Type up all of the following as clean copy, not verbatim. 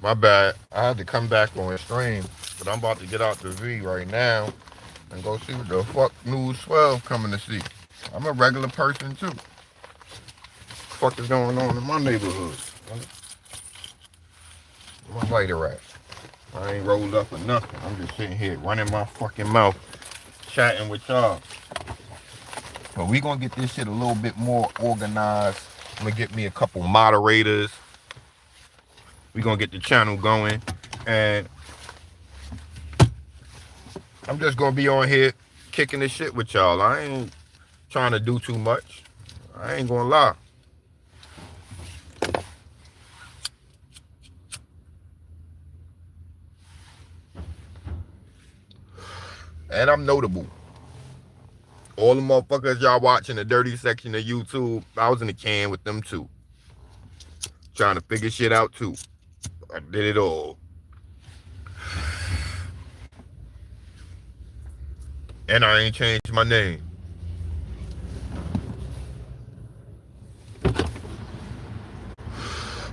My bad. I had to come back on stream, but I'm about to get out the V right now and go see what the fuck News 12 coming to see. I'm a regular person too. What the fuck is going on in my neighborhood? Where my lighter at? I ain't rolled up or nothing. I'm just sitting here running my fucking mouth, chatting with y'all. But we gonna get this shit a little bit more organized. I'm gonna get me a couple moderators. We gonna get the channel going, and I'm just gonna be on here kicking this shit with y'all. I ain't trying to do too much. I ain't gonna lie. And I'm notable. All the motherfuckers y'all watching the dirty section of YouTube, I was in the can with them too. Trying to figure shit out too. I did it all. And I ain't changed my name.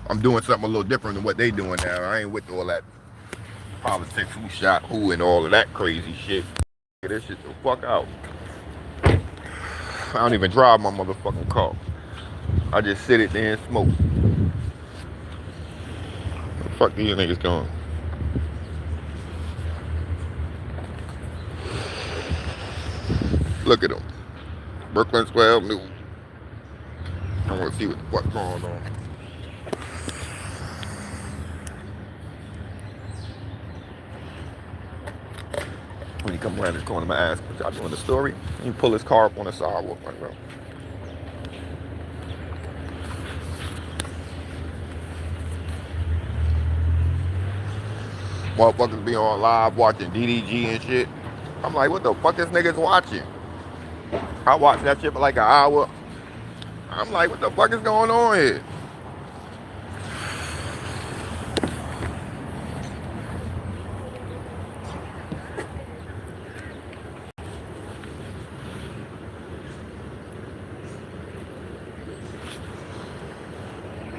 I'm doing something a little different than what they doing now. I ain't with all that politics, who shot who and all of that crazy shit. Get this shit the fuck out. I don't even drive my motherfucking car. I just sit it there and smoke. Where the fuck these niggas going? Look at them. Brooklyn 12 News. I want to see what the fuck's going on. When he come around this corner, I'm gonna ask, what y'all doing the story? You pull his car up on the sidewalk right now. Motherfuckers be on live watching DDG and shit. I'm like, what the fuck is niggas watching? I watched that shit for like an hour. I'm like, what the fuck is going on here?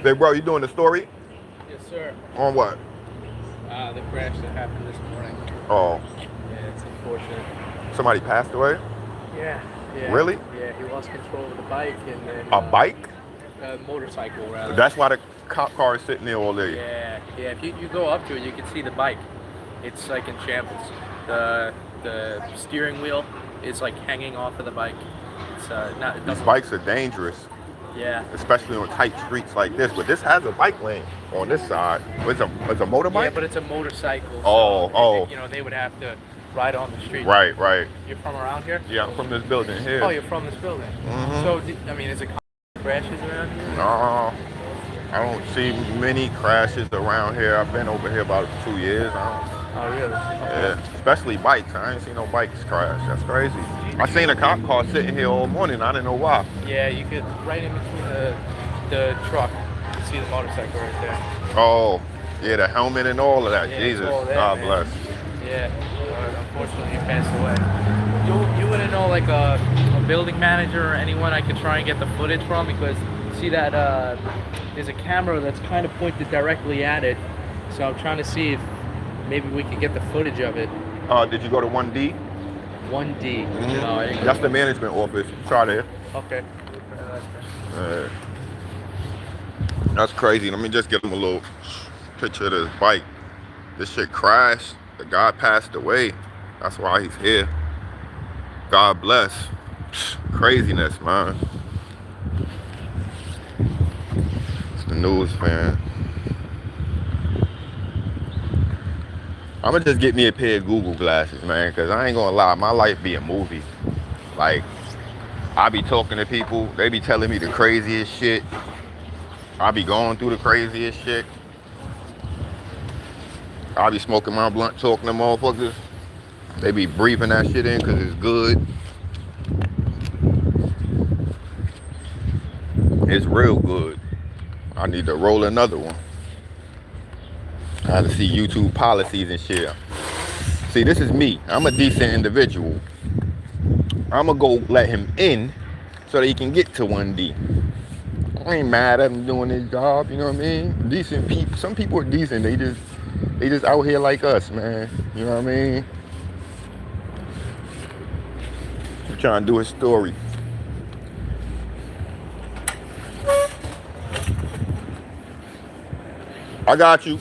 Say, bro, you doing the story? Yes, sir. On what? The crash that happened this morning. Oh. Yeah, it's unfortunate. Somebody passed away? Yeah. Really? Yeah, he lost control of the bike and then... A bike? A motorcycle, rather. That's why the cop car is sitting there all day. Yeah. If you go up to it, you can see the bike. It's like in shambles. The steering wheel is like hanging off of the bike. It's not. These bikes are dangerous. Yeah. Especially on tight streets like this. But this has a bike lane on this side. It's a motorbike? Yeah, but it's a motorcycle. Oh. They would have to ride on the street. Right. You're from around here? Yeah, I'm from this building here. Oh, you're from this building. Mm-hmm. So, is it crashes around here? No, I don't see many crashes around here. I've been over here about 2 years. Oh, really? Okay. Yeah, especially bikes. I ain't seen no bikes crash. That's crazy. I seen a cop car sitting here all morning. I didn't know why. Yeah, you could, right in between the truck, you see the motorcycle right there. Oh, yeah, the helmet and all of that. Yeah, Jesus, that, God man. bless. Yeah, unfortunately he passed away. You wouldn't know like a building manager or anyone I could try and get the footage from, because see that there's a camera that's kind of pointed directly at it. So I'm trying to see if maybe we could get the footage of it. Did you go to 1D? 1D. Mm-hmm. No, that's the management office. Try there. Okay. That's crazy. Let me just get him a little picture of this bike. This shit crashed. The guy passed away. That's why he's here. God bless. Craziness, man. It's the news, man. I'm gonna just get me a pair of Google glasses, man, because I ain't gonna lie, my life be a movie. Like, I be talking to people, they be telling me the craziest shit. I be going through the craziest shit. I be smoking my blunt, talking to motherfuckers. They be breathing that shit in because it's good. It's real good. I need to roll another one. I had to see YouTube policies and shit. See, this is me. I'm a decent individual. I'm gonna go let him in so that he can get to 1D. I ain't mad at them doing their job, you know what I mean? Decent people. Some people are decent. They just out here like us, man. You know what I mean? I'm trying to do a story. I got you.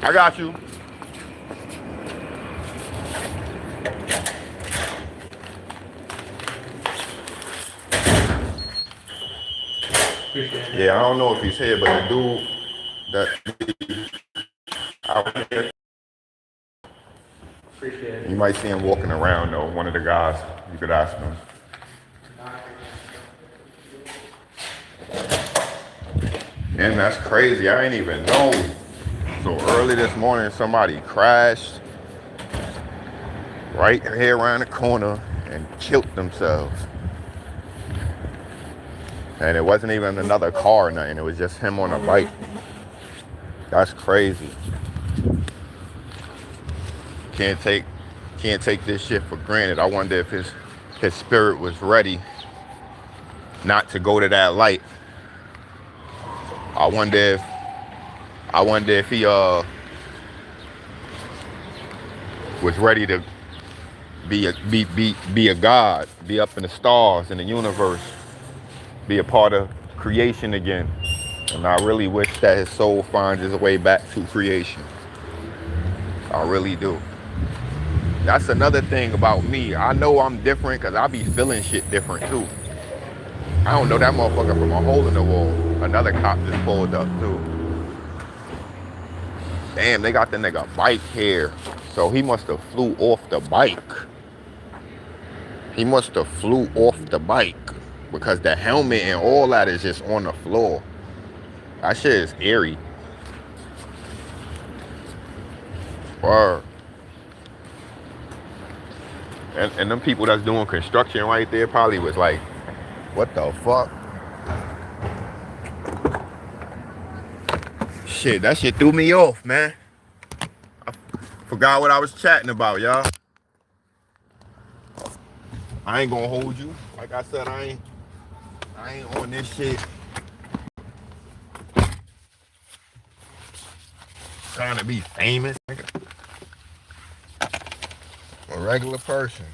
I got you. Appreciate it. Yeah, I don't know if he's here, but the dude that out here, Appreciate it. you might see him walking around though. One of the guys, you could ask him. Man, that's crazy. I ain't even know. So early this morning, somebody crashed right here around the corner and killed themselves. And it wasn't even another car or nothing. It was just him on a bike. That's crazy. Can't take this shit for granted. I wonder if his spirit was ready not to go to that light. I wonder if he was ready to be a god, be up in the stars in the universe, be a part of creation again. And I really wish that his soul finds his way back to creation. I really do. That's another thing about me. I know I'm different because I be feeling shit different too. I don't know that motherfucker from a hole in the wall. Another cop just pulled up too. Damn, they got the nigga bike here. So he must have flew off the bike. He must have flew off the bike because the helmet and all that is just on the floor. That shit is eerie. Word. And them people that's doing construction right there probably was like, what the fuck? Shit, that shit threw me off, man. I forgot what I was chatting about, y'all. I ain't gonna hold you. Like I said, I ain't on this shit trying to be famous, nigga. A regular person.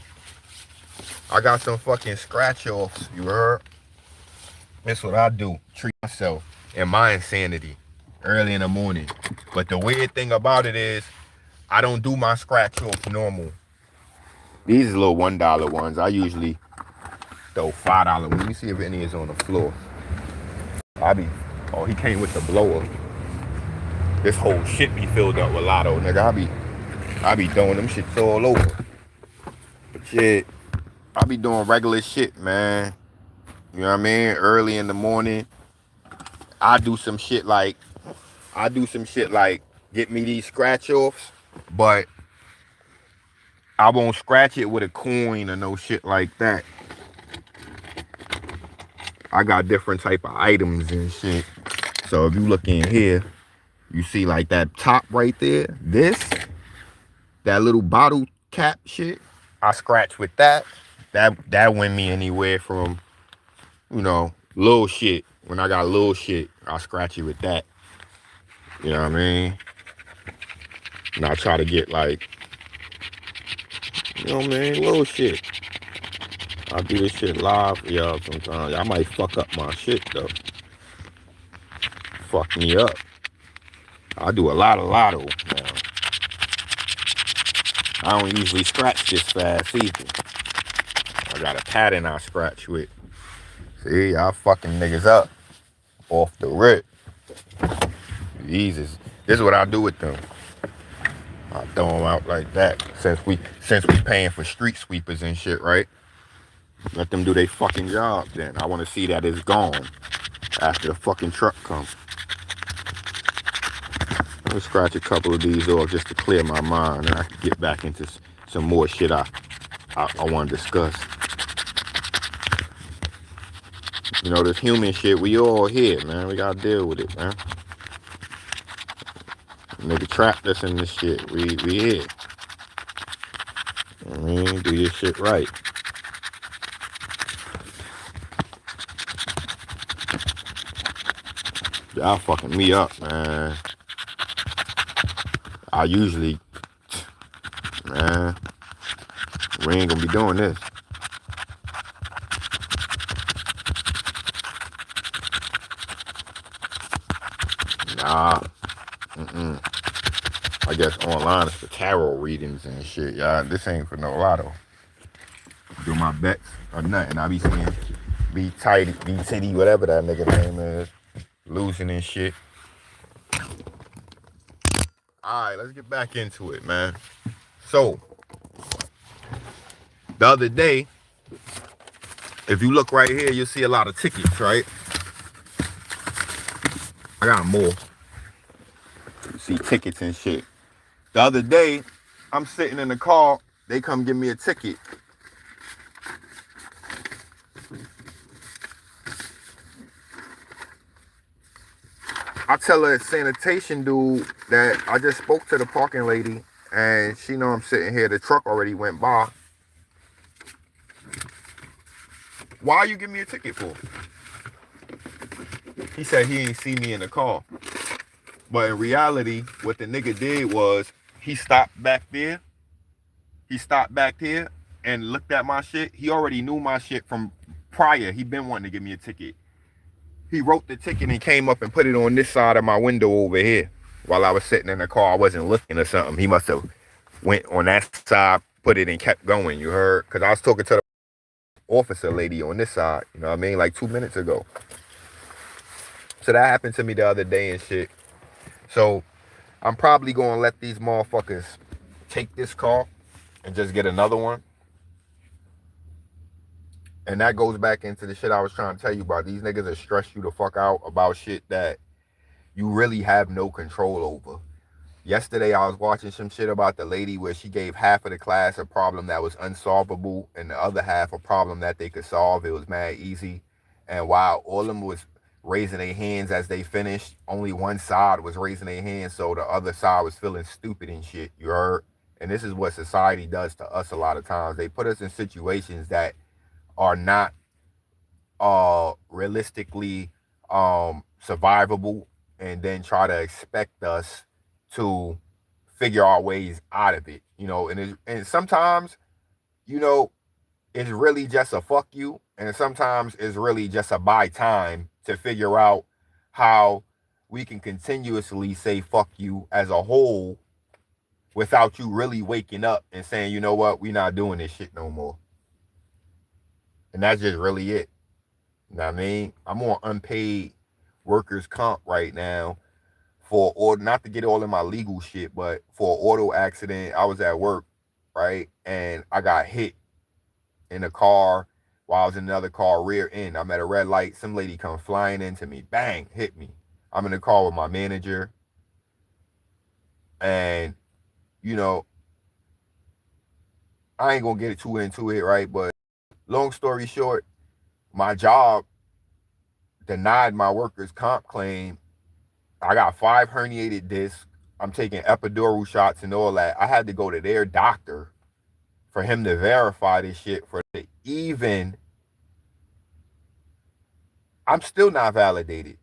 I got some fucking scratch offs, you heard? That's what I do. Treat myself and my insanity early in the morning. But the weird thing about it is I don't do my scratch offs normal. These are little $1 ones. I usually throw $5 ones. Let me see if any is on the floor. Oh, he came with the blower. This whole shit be filled up with lotto, nigga. I be throwing them shits all over. But shit, I be doing regular shit, man. You know what I mean? Early in the morning, I do some shit like get me these scratch offs, but I won't scratch it with a coin or no shit like that. I got different type of items and shit. So if you look in here, you see like that top right there, that little bottle cap shit, I scratch with that. That win me anywhere from, you know, little shit. When I got little shit, I scratch it with that. You know what I mean? And I try to get like, you know what I mean, little shit. I do this shit live for y'all sometimes. I might fuck up my shit though. Fuck me up. I do a lot of lotto now. I don't usually scratch this fast either. I got a pattern I scratch with. See, y'all fucking niggas up off the rip. This is what I do with them. I throw them out like that. Since we paying for street sweepers and shit, right? Let them do their fucking job then. I want to see that it's gone after the fucking truck comes. I'm gonna scratch a couple of these off just to clear my mind, and I can get back into some more shit I want to discuss. You know, this human shit, we all here, man. We gotta deal with it, man. Nigga trapped us in this shit. We here. I mean, do your shit right. Y'all fucking me up, man. I usually, man, we ain't gonna be doing this. Nah, I guess online is for tarot readings and shit, y'all. This ain't for no lotto. Do my bets or nothing. I be seeing be tighty, be titty, whatever that nigga name is, losing and shit. Alright, let's get back into it, man. So, the other day, if you look right here, you'll see a lot of tickets, right? I got more. See tickets and shit. The other day, I'm sitting in the car, they come give me a ticket. I tell a sanitation dude that I just spoke to the parking lady and she know I'm sitting here. The truck already went by. Why you give me a ticket for? He said he ain't see me in the car. But in reality, what the nigga did was he stopped back there. He stopped back there and looked at my shit. He already knew my shit from prior. He been wanting to give me a ticket. He wrote the ticket and came up and put it on this side of my window over here. While I was sitting in the car, I wasn't looking or something. He must have went on that side, put it and kept going. You heard? Because I was talking to the officer lady on this side. You know what I mean? Like 2 minutes ago. So that happened to me the other day and shit. So I'm probably going to let these motherfuckers take this car and just get another one. And that goes back into the shit I was trying to tell you about. These niggas that stress you the fuck out about shit that you really have no control over. Yesterday, I was watching some shit about the lady where she gave half of the class a problem that was unsolvable and the other half a problem that they could solve. It was mad easy. And while all of them was raising their hands as they finished, only one side was raising their hands, so the other side was feeling stupid and shit. You heard? And this is what society does to us a lot of times. They put us in situations that are not realistically survivable, and then try to expect us to figure our ways out of it, you know. And sometimes, you know, it's really just a fuck you, and sometimes it's really just a buy time to figure out how we can continuously say fuck you as a whole without you really waking up and saying, you know what, we not doing this shit no more. And that's just really it. You know what I mean? I'm on unpaid workers comp right now for, or not to get all in my legal shit, but for an auto accident. I was at work, right? And I got hit in a car while I was in another car, rear end. I'm at a red light. Some lady come flying into me. Bang, hit me. I'm in the car with my manager. And, you know, I ain't gonna get too into it, right? But long story short, my job denied my workers' comp claim. I got 5 herniated discs. I'm taking epidural shots and all that. I had to go to their doctor for him to verify this shit, for the even. I'm still not validated.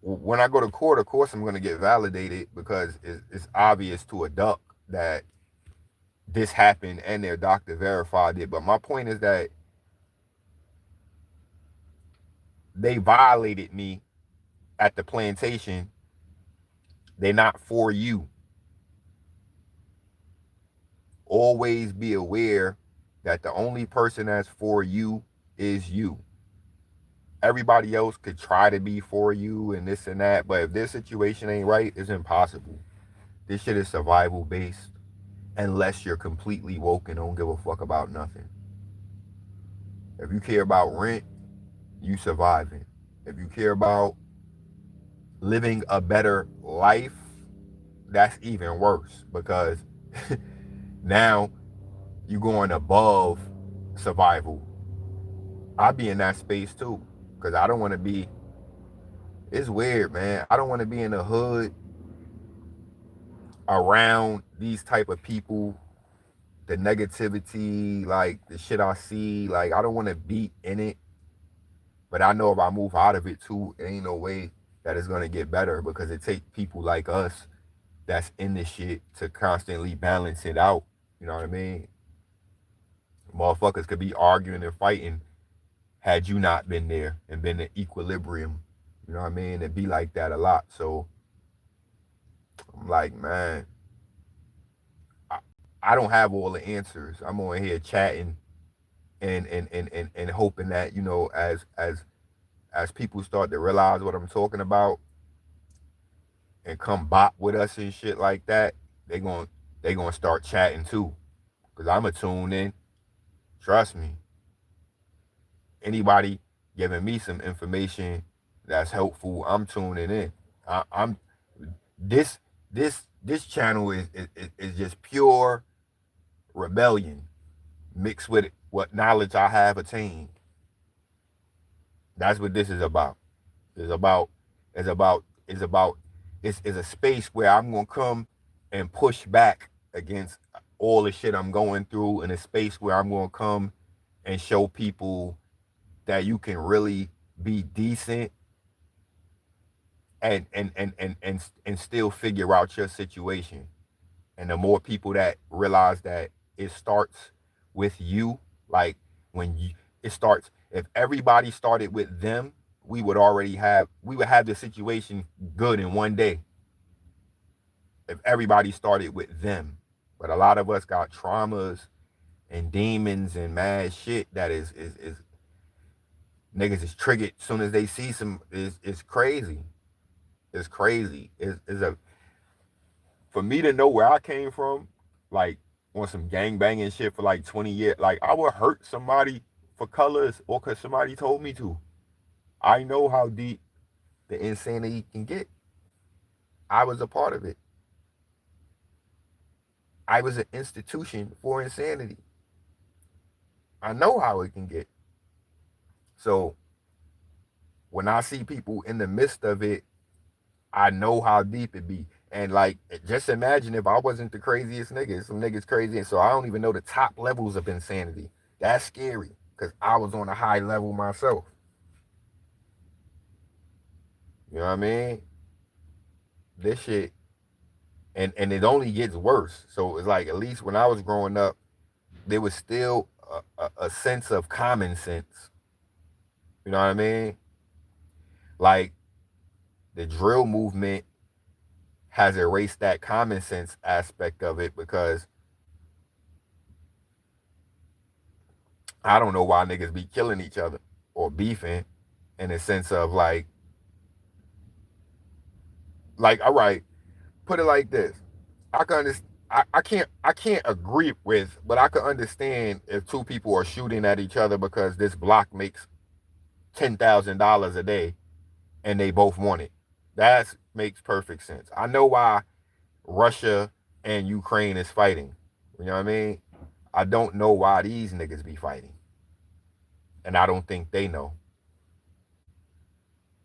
When I go to court, of course I'm going to get validated because it's obvious to a duck that this happened and their doctor verified it. But my point is that they violated me at the plantation. They're not for you. Always be aware that the only person that's for you is you. Everybody else could try to be for you and this and that, but if their situation ain't right, it's impossible. This shit is survival based unless you're completely woke and don't give a fuck about nothing. If you care about rent, you surviving. If you care about living a better life, that's even worse because now you're going above survival. I'll be in that space too because I don't want to be. It's weird, man. I don't want to be in the hood around these type of people, the negativity, like the shit I see. Like I don't want to be in it. But I know if I move out of it too, it ain't no way that it's gonna get better because it takes people like us that's in this shit to constantly balance it out. You know what I mean? Motherfuckers could be arguing and fighting had you not been there and been in equilibrium. You know what I mean? It'd be like that a lot. So I'm like, man, I, I don't have all the answers. I'm on here chatting and hoping that, you know, as people start to realize what I'm talking about and come bop with us and shit like that, they gonna start chatting too. Cause I'ma tune in. Trust me. Anybody giving me some information that's helpful, I'm tuning in. I'm this this channel is just pure rebellion mixed with what knowledge I have attained. That's what this is about. It's about it's about it's about it's a space where I'm gonna come and push back against all the shit I'm going through, in a space where I'm gonna come and show people that you can really be decent and still figure out your situation. And the more people that realize that it starts with you, like when you, it starts, if everybody started with them, we would have the situation good in one day if everybody started with them. But a lot of us got traumas and demons and mad shit that is niggas is triggered as soon as they see some is crazy. It's crazy. It's a for me to know where I came from, like on some gang banging shit for like 20 years, like I would hurt somebody for colors or because somebody told me to. I know how deep the insanity can get. I was a part of it. I was an institution for insanity. I know how it can get. So when I see people in the midst of it, I know how deep it be. And like, just imagine if I wasn't the craziest nigga. Some niggas crazy, and so I don't even know the top levels of insanity. That's scary because I was on a high level myself. You know what I mean? This shit, and it only gets worse. So it's like at least when I was growing up, there was still a sense of common sense. You know what I mean? Like the drill movement has erased that common sense aspect of it because I don't know why niggas be killing each other or beefing in the sense of like all right, put it like this. I can understand I can't agree with, but I can understand if two people are shooting at each other because this block makes $10,000 a day and they both want it. That makes perfect sense. I know why Russia and Ukraine is fighting. You know what I mean? I don't know why these niggas be fighting. And I don't think they know.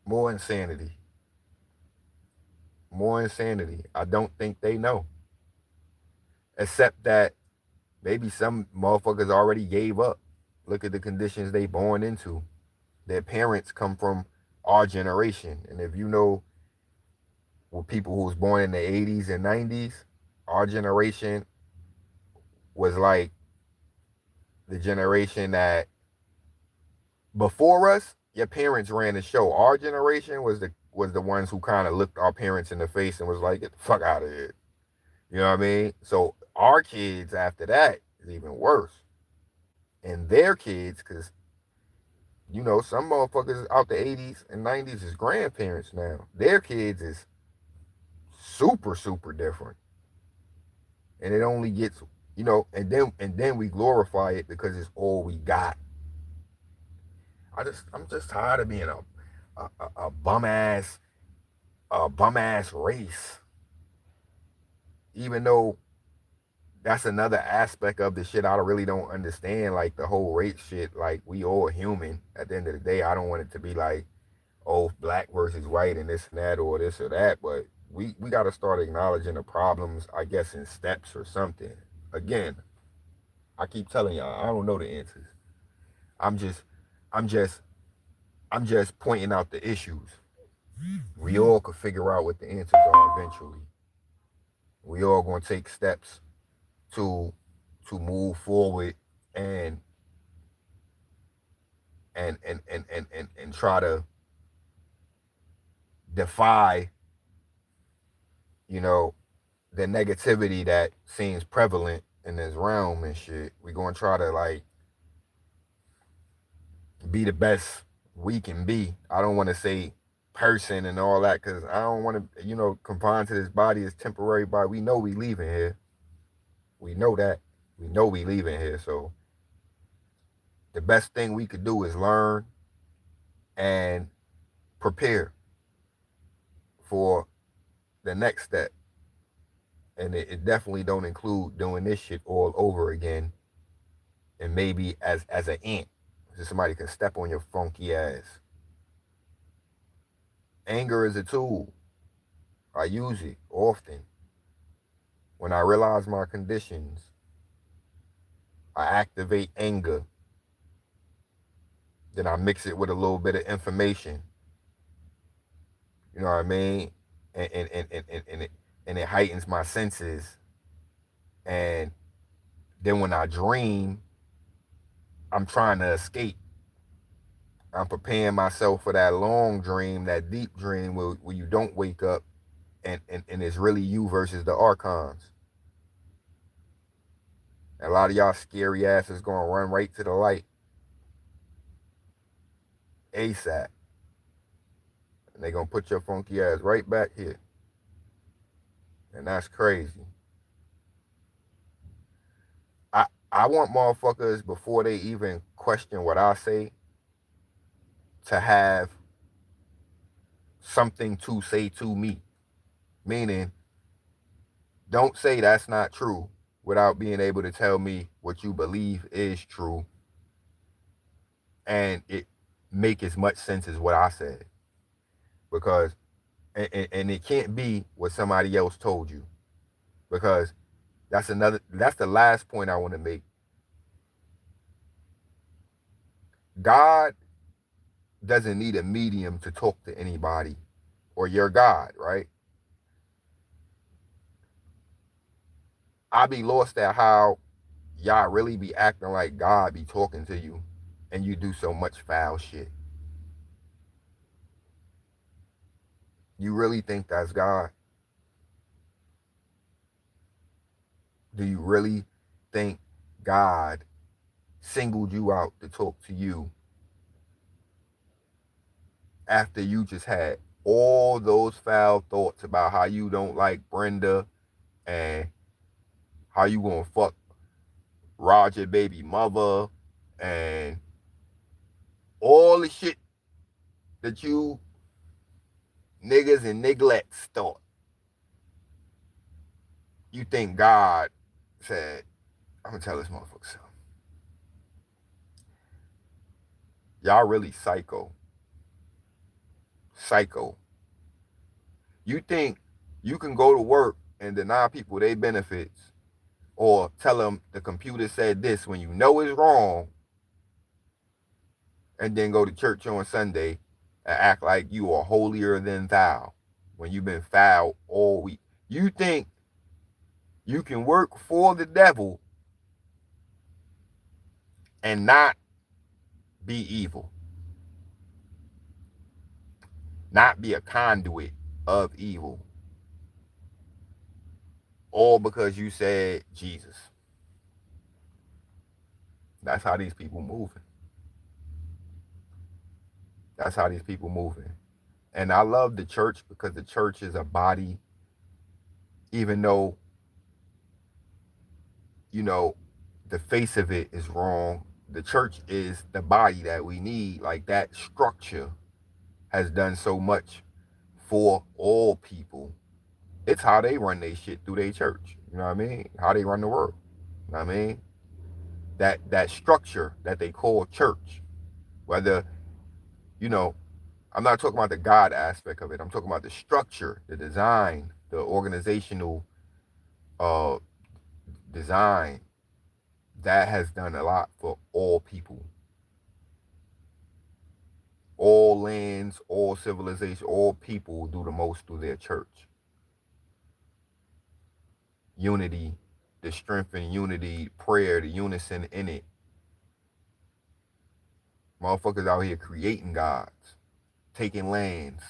More insanity. More insanity. I don't think they know. Except that maybe some motherfuckers already gave up. Look at the conditions they born into. Their parents come from our generation. And if you know with people who was born in the 80s and 90s, our generation was like the generation that before us, your parents ran the show. Our generation was the ones who kind of looked our parents in the face and was like, get the fuck out of here. You know what I mean? So our kids after that is even worse. And their kids, because you know, some motherfuckers out the 80s and 90s is grandparents now. Their kids is super, super different. And it only gets, you know, and then we glorify it because it's all we got. I'm just tired of being a bum ass race. Even though that's another aspect of the shit I really don't understand, like the whole race shit. Like we all human. At the end of the day, I don't want it to be like, oh, black versus white and this and that or this or that. But we got to start acknowledging the problems, I guess, in steps or something. Again, I keep telling y'all, I don't know the answers. I'm just I'm just pointing out the issues. We all could figure out what the answers are eventually. We all gonna take steps to move forward and and try to defy, you know, the negativity that seems prevalent in this realm and shit. We gonna try to like be the best we can be. I don't want to say person and all that because I don't want to, confine to this body as temporary body. We know we leaving here. We know that. We know we leaving here. So the best thing we could do is learn and prepare for the next step. And it definitely don't include doing this shit all over again. And maybe as an ant, so somebody can step on your funky ass. Anger is a tool. I use it often. When I realize my conditions, I activate anger. Then I mix it with a little bit of information. You know what I mean? And it heightens my senses. And then when I dream, I'm trying to escape. I'm preparing myself for that long dream, that deep dream where you don't wake up and it's really you versus the archons. And a lot of y'all scary asses gonna run right to the light ASAP. And they gonna put your funky ass right back here. And that's crazy. I want motherfuckers before they even question what I say to have something to say to me. Meaning, don't say that's not true without being able to tell me what you believe is true and it make as much sense as what I said. Because and it can't be what somebody else told you. Because that's the last point I want to make. God doesn't need a medium to talk to anybody or your God, right? I be lost at how y'all really be acting like God be talking to you and you do so much foul shit. You really think that's God? Do you really think God singled you out to talk to you after you just had all those foul thoughts about how you don't like Brenda and how you gonna fuck Roger baby mother and all the shit that you niggas and nigglets thought? You think God said, I'm gonna tell this motherfucker something. Y'all really psycho. Psycho. You think you can go to work and deny people their benefits or tell them the computer said this when you know it's wrong and then go to church on Sunday and act like you are holier than thou when you've been foul all week. You think you can work for the devil and not be evil, not be a conduit of evil, all because you said Jesus. That's how these people moving. That's how these people moving. And I love the church because the church is a body, even though, you know, the face of it is wrong. The church is the body that we need. Like that structure has done so much for all people. It's how they run their shit through their church. You know what I mean? How they run the world. You know what I mean? That structure that they call church, whether, you know, I'm not talking about the God aspect of it. I'm talking about the structure, the design, the organizational uh, design that has done a lot for all people. all lands, all civilization, all people do the most through their church. Unity, the strength in unity, prayer, the unison in it. Motherfuckers out here creating gods, taking lands,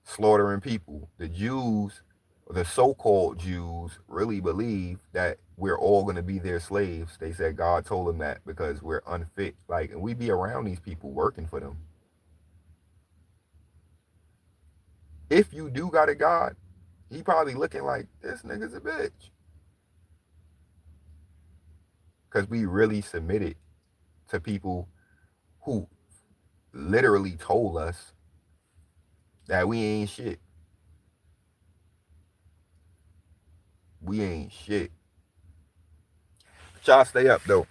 slaughtering people. The Jews, the so-called Jews, really believe that we're all going to be their slaves. They said God told them that because we're unfit. Like, and we be around these people working for them. If you do got a God, he probably looking like, this nigga's a bitch. Because we really submitted to people who literally told us that we ain't shit. We ain't shit. But y'all stay up though.